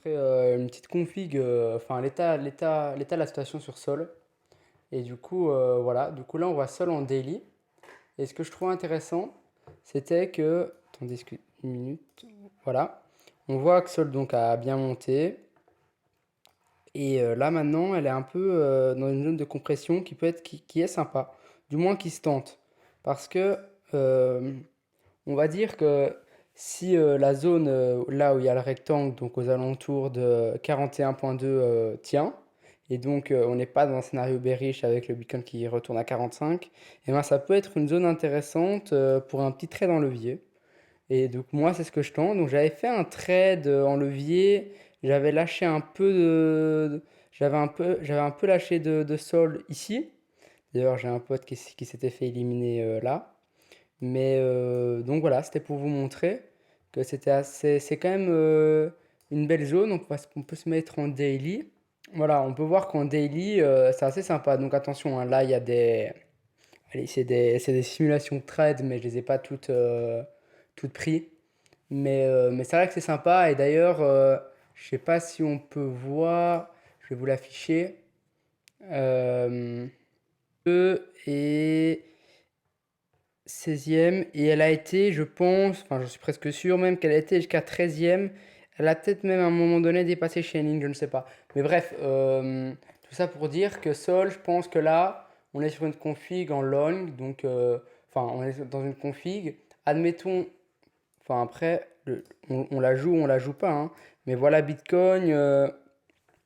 Montrer une petite config, enfin l'état de la situation sur Sol. Et du coup, voilà, du coup là on voit Sol en daily. Et ce que je trouve intéressant, c'était que, attendez une minute, voilà, on voit que Sol donc a bien monté. Et là maintenant, elle est un peu dans une zone de compression qui est sympa, du moins qui se tente. Parce que euh, on va dire que si la zone là où il y a le rectangle, donc aux alentours de 41,2 tient, et donc on n'est pas dans un scénario bearish avec le Bitcoin qui retourne à 45, et ben ça peut être une zone intéressante pour un petit trade en levier. Et donc moi c'est ce que je tente. Donc j'avais fait un trade en levier, j'avais lâché un peu j'avais un peu lâché de sol ici. D'ailleurs j'ai un pote qui s'était fait éliminer là. Mais donc voilà, c'était pour vous montrer que c'est quand même une belle zone. On peut se mettre en daily. Voilà, on peut voir qu'en daily, c'est assez sympa. Donc attention, hein, là, il y a allez, c'est des simulations de trade, mais je les ai pas toutes pris. Mais c'est vrai que c'est sympa. Et d'ailleurs, je sais pas si on peut voir, je vais vous l'afficher. Euh, et 16e et elle a été, je pense, enfin je suis presque sûr même qu'elle a été jusqu'à 13e. Elle a peut-être même à un moment donné dépassé Shining, je ne sais pas. Mais bref, tout ça pour dire que Sol, je pense que là, on est sur une config en long, donc enfin on est dans une config. Admettons, enfin après, on la joue ou on la joue pas, hein. Mais voilà Bitcoin, à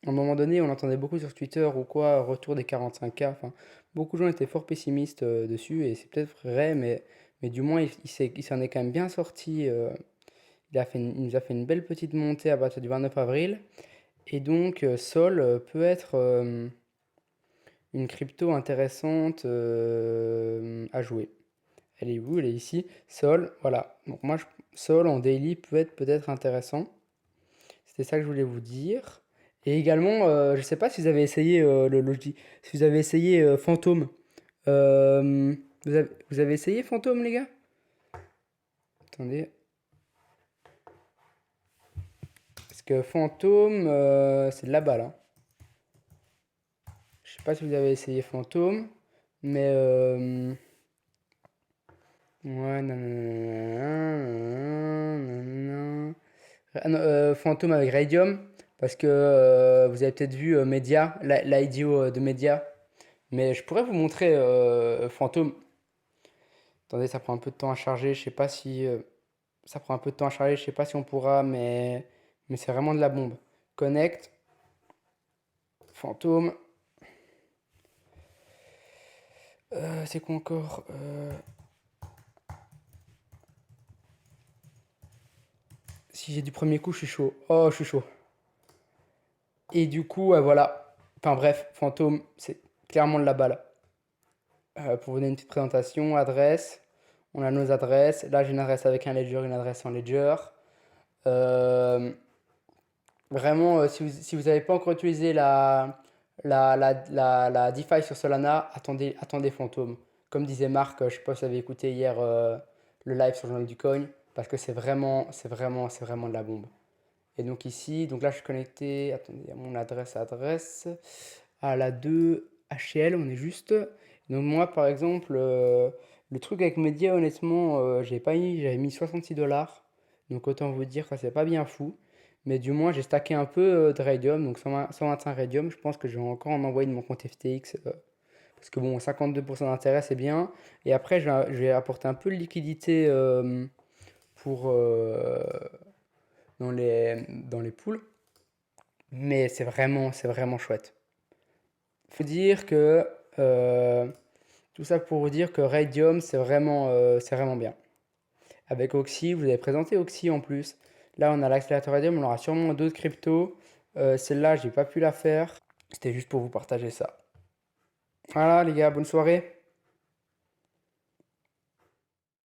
un moment donné, on entendait beaucoup sur Twitter ou quoi, retour des 45K. Enfin, beaucoup de gens étaient fort pessimistes dessus et c'est peut-être vrai, mais du moins il s'en est quand même bien sorti. Il nous a fait une belle petite montée à partir du 29 avril. Et donc Sol peut être une crypto intéressante à jouer. Elle est où? Elle est ici. Sol, voilà. Donc Sol en daily peut être peut-être intéressant. C'était ça que je voulais vous dire. Et également, je ne sais pas si vous avez essayé si vous avez essayé Fantôme. Vous avez essayé Fantôme, les gars? Attendez. Parce que Fantôme, c'est de la balle, hein. Je sais pas si vous avez essayé Fantôme, mais ouais, nanana. Ah non, Fantôme avec Radium, parce que vous avez peut-être vu Media, l'IDO de Media. Mais je pourrais vous montrer Fantôme. Attendez, ça prend un peu de temps à charger. Je sais pas si ça prend un peu de temps à charger. Je sais pas si on pourra, mais c'est vraiment de la bombe. Connect, fantôme. C'est quoi encore Si j'ai du premier coup, je suis chaud. Oh, je suis chaud. Et du coup, voilà. Enfin bref, fantôme, c'est clairement de la balle. Pour vous donner une petite présentation, adresse. On a nos adresses. Là, j'ai une adresse avec un ledger, une adresse en ledger. Euh, Vraiment, si vous n'avez pas encore utilisé la DeFi sur Solana, attendez Fantôme. Comme disait Marc, je sais pas si vous avez écouté hier le live sur le journal du coin, parce que c'est vraiment de la bombe. Et donc ici, donc là je suis connecté, attendez, à mon adresse, à la 2 HL, on est juste. Donc moi par exemple, le truc avec Media, honnêtement, j'avais mis 66 dollars. Donc autant vous dire que c'est pas bien fou. Mais du moins j'ai stacké un peu de Radium, donc 125 Radium. Je pense que je vais encore en envoyer de mon compte FTX. Parce que bon, 52% d'intérêt c'est bien. Et après je vais apporter un peu de liquidité pour, dans les poules. Mais c'est vraiment chouette. Faut dire que tout ça pour vous dire que Radium c'est vraiment bien. Avec Oxy, vous avez présenté Oxy en plus. Là, on a l'accélérateur Radium, on aura sûrement d'autres cryptos. Celle-là, j'ai pas pu la faire. C'était juste pour vous partager ça. Voilà les gars, bonne soirée.